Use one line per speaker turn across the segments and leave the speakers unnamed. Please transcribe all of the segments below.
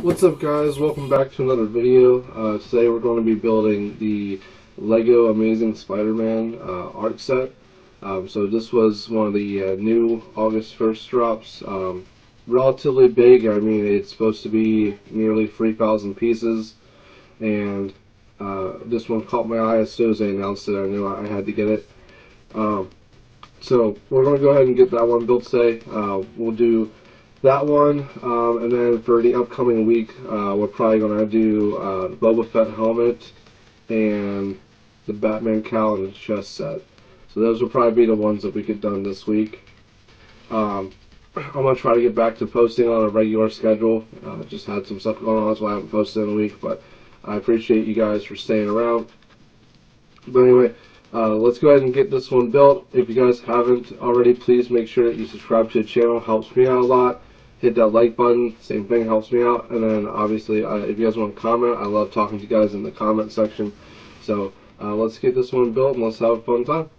What's up, guys? Welcome back to another video. Today we're going to be building the LEGO Amazing Spider-Man art set. So this was one of the new August 1st drops. Relatively big. I mean, it's supposed to be nearly 3,000 pieces, and this one caught my eye as soon as they announced it. I knew I had to get it. So we're going to go ahead and get that one built today. We'll do that one, and then for the upcoming week, we're probably going to do the Boba Fett helmet and the Batman cowl and the chest set. So those will probably be the ones that we get done this week. I'm going to try to get back to posting on a regular schedule. Just had some stuff going on, so I haven't posted in a week, but I appreciate you guys for staying around. But anyway, let's go ahead and get this one built. If you guys haven't already, please make sure that you subscribe to the channel. It helps me out a lot. Hit that like button, same thing, helps me out. And then obviously, if you guys want to comment, I love talking to you guys in the comment section. So let's get this one built and let's have a fun time.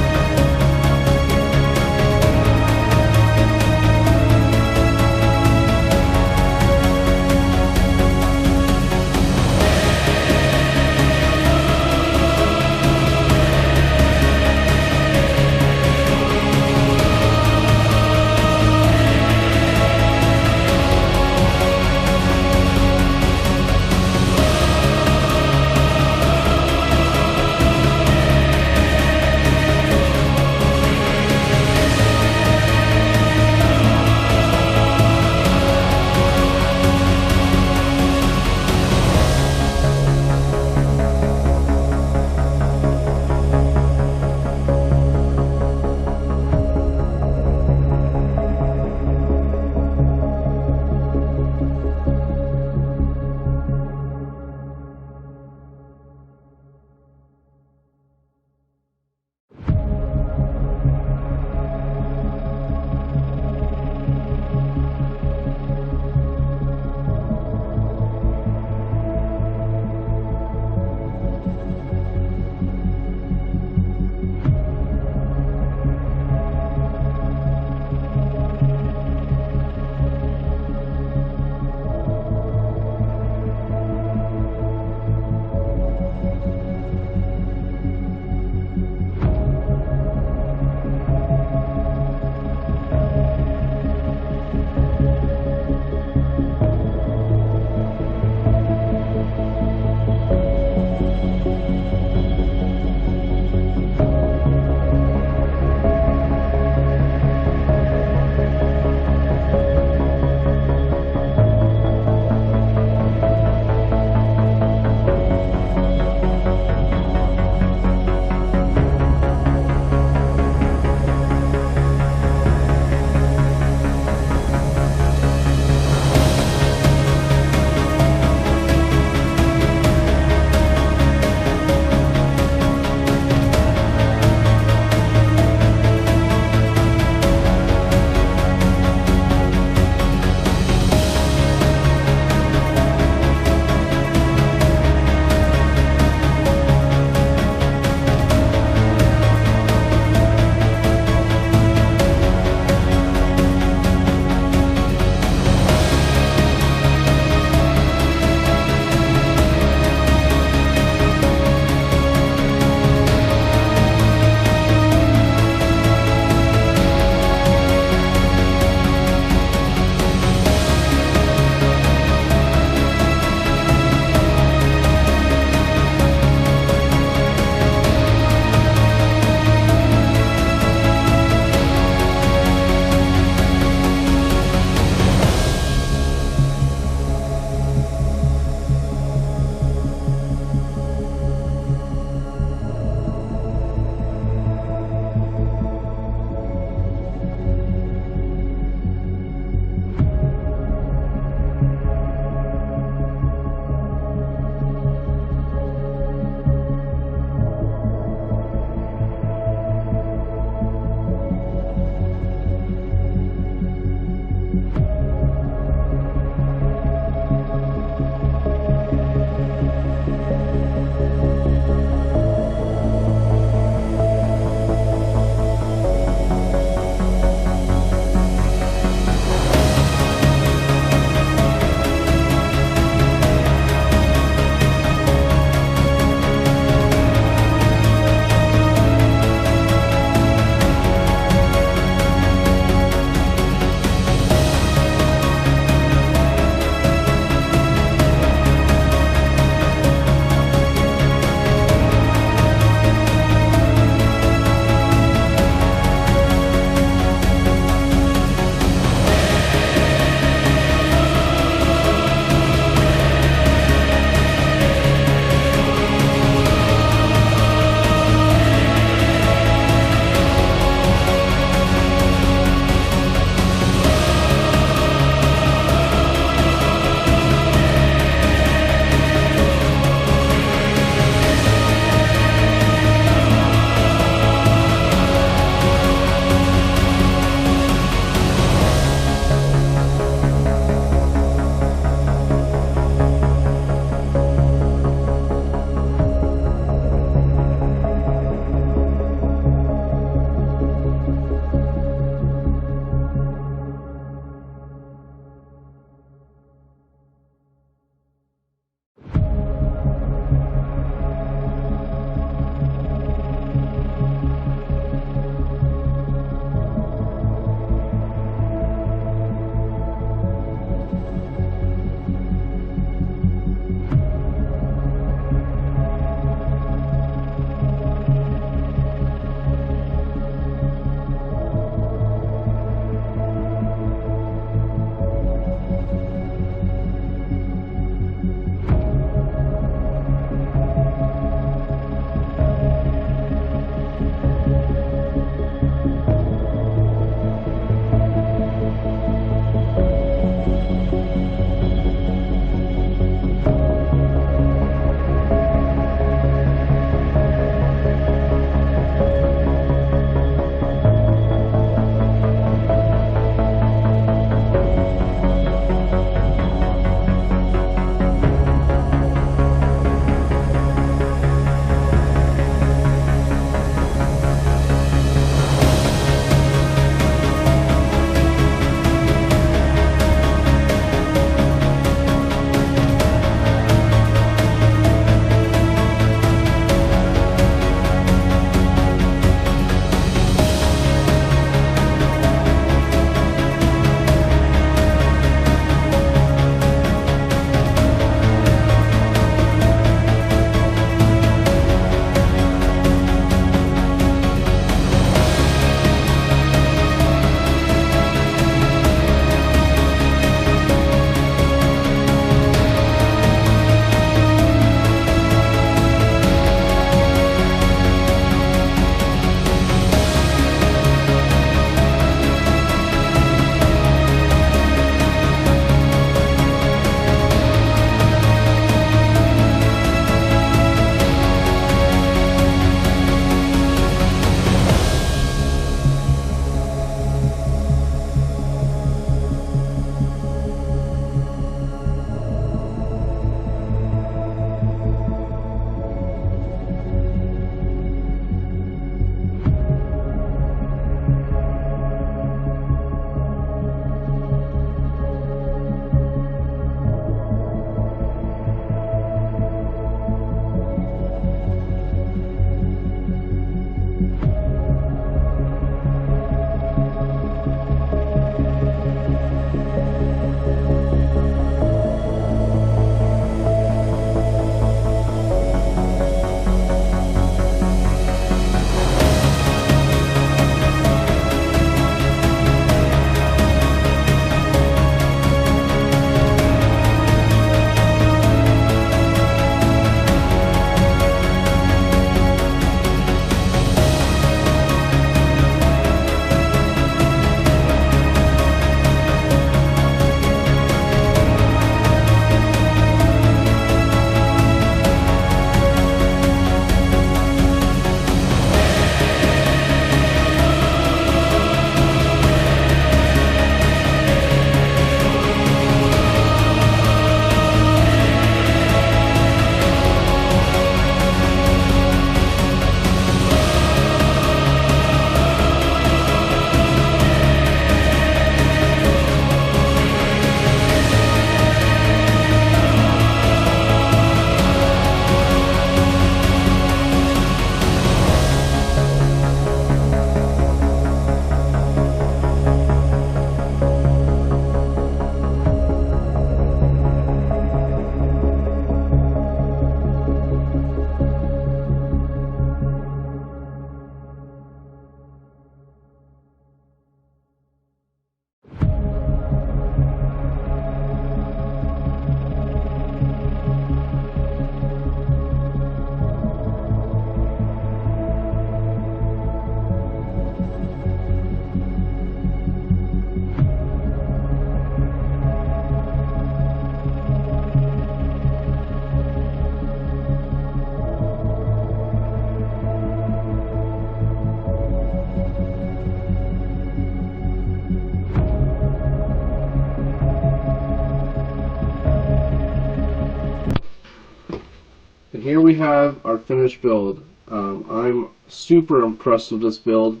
And here we have our finished build. I'm super impressed with this build.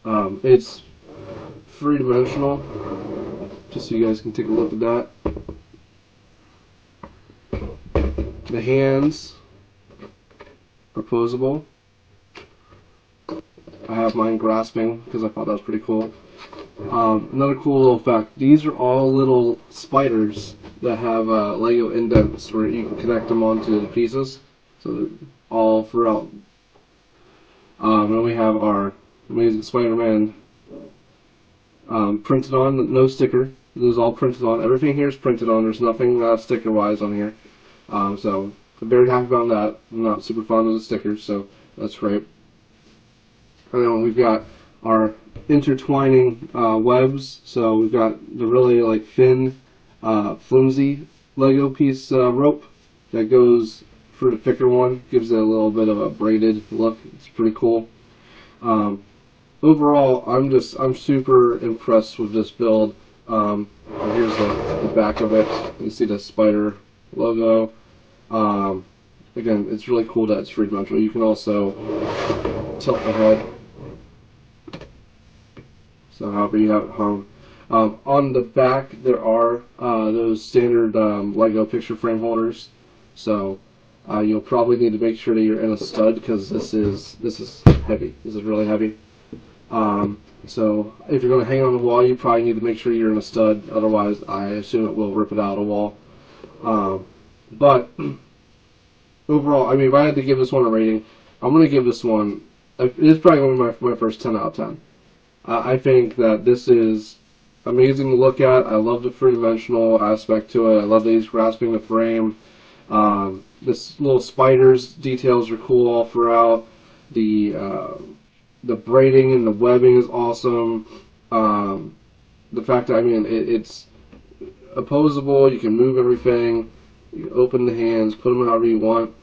It's three-dimensional, just so you guys can take a look at that. The hands are posable. I have mine grasping because I thought that was pretty cool. Another cool little fact, these are all little spiders that have LEGO indents where you can connect them onto the pieces. So they're all throughout. Then we have our amazing Spider-Man printed on, no sticker. This is all printed on. Everything here is printed on. There's nothing sticker-wise on here. So I'm very happy about that. I'm not super fond of the stickers, so that's great. And then we've got our intertwining webs. So we've got the really like thin, flimsy Lego piece rope that goes for the thicker one. Gives it a little bit of a braided look. It's pretty cool. Overall, I'm super impressed with this build. Here's the back of it. You see the spider logo. Again, it's really cool that it's three-dimensional. You can also tilt the head. So however you have it hung. On the back there are those standard LEGO picture frame holders. So you'll probably need to make sure that you're in a stud because this is heavy. This is really heavy. So if you're going to hang it on the wall, you probably need to make sure you're in a stud. Otherwise, I assume it will rip it out of the wall. But overall, I mean, if I had to give this one a rating, I'm going to give this one. It's probably going to be my first 10 out of 10. I think that this is amazing to look at. I love the three-dimensional aspect to it. I love that he's grasping the frame. This little spiders details are cool all throughout. The braiding and the webbing is awesome. The fact that, I mean, it's opposable. You can move everything. You can open the hands, put them however you want.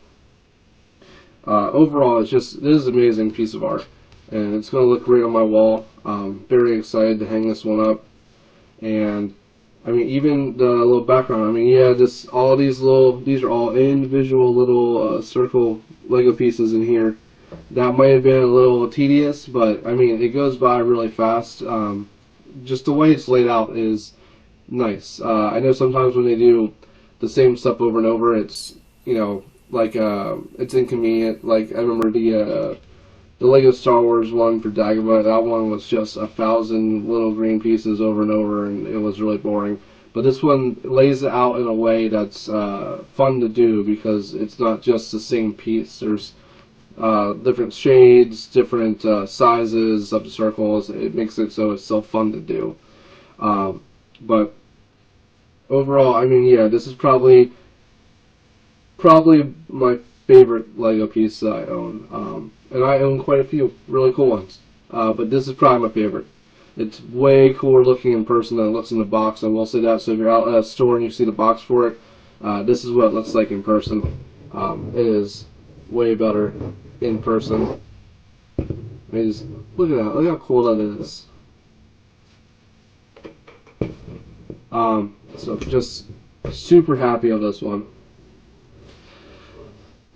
Overall, this is an amazing piece of art. And it's going to look great on my wall. Very excited to hang this one up. And I mean, even the little background. I mean, yeah, these are all individual little circle Lego pieces in here. That might have been a little tedious, but I mean, it goes by really fast. Just the way it's laid out is nice. I know sometimes when they do the same stuff over and over, it's like it's inconvenient. Like I remember the LEGO Star Wars one for Dagobah, that one was just 1,000 little green pieces over and over, and it was really boring. But this one lays it out in a way that's fun to do because it's not just the same piece. There's different shades, different sizes of the circles. It makes it so it's still fun to do. But overall, I mean, yeah, this is probably my favorite Lego piece that I own. And I own quite a few really cool ones. But this is probably my favorite. It's way cooler looking in person than it looks in the box. I will say that. So if you're out at a store and you see the box for it, this is what it looks like in person. It is way better in person. I mean, just look at that. Look how cool that is. So just super happy on this one.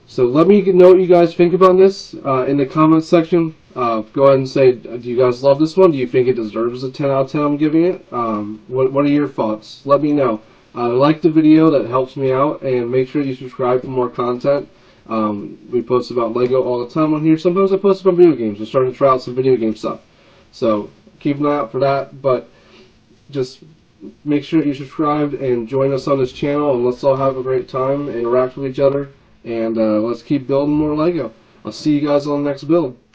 So let me know what you guys think about this in the comments section. Go ahead and say, do you guys love this one? Do you think it deserves a 10 out of 10 I'm giving it? What are your thoughts? Let me know. Like the video, that helps me out, and make sure you subscribe for more content. We post about LEGO all the time on here. Sometimes I post about video games. We're starting to try out some video game stuff. So keep an eye out for that, but just make sure you subscribe and join us on this channel, and let's all have a great time, interact with each other. And let's keep building more LEGO. I'll see you guys on the next build.